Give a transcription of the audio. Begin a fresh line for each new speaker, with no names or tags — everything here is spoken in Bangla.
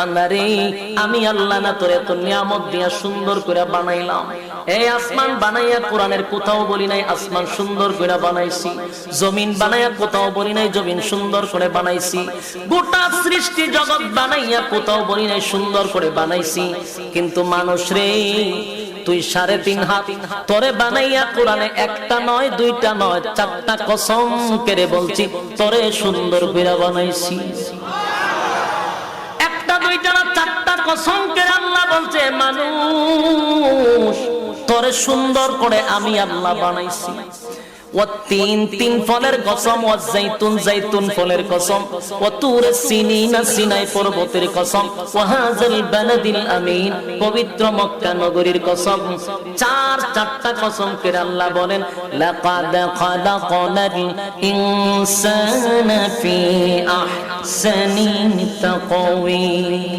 আরে আমি আল্লাহ না তোরে এত নিয়ামত দিয়া সুন্দর করে বানাইলাম। এই আসমান বানাইয়া কোরআনের কোথাও বলি নাই আসমান সুন্দর করে বানাইছি, জমিন বানাইয়া কোথাও বলি নাই জমিন সুন্দর করে বানাইছি, গোটা সৃষ্টি জগৎ বানাইয়া কোথাও বলি নাই সুন্দর করে বানাইছি। কিন্তু মানুষ রে, তুই 3.5 হাত তোরে বানাইয়া কোরআনে একটা নয় দুইটা নয় 4টা কসম করে বলছি তোরে সুন্দর করে বানাইছি। দুইটা না 4টা কসম করে আল্লাহ বলছে মানুষ তোরে সুন্দর করে আমি আল্লাহ বানাইছি। ও তিন ফলের কসম, ও জাইতুন ফলের কসম, ও তুর সিনিনা সিনাই পর্বতের কসম, ও হাযাল বালাদিল আমিন পবিত্র মক্কা নগরীর কসম। 4টা কসম করে আল্লাহ বলেন লাকাদ খালাকনাল ইনসানা ফি আহসানি তাকওয়িম।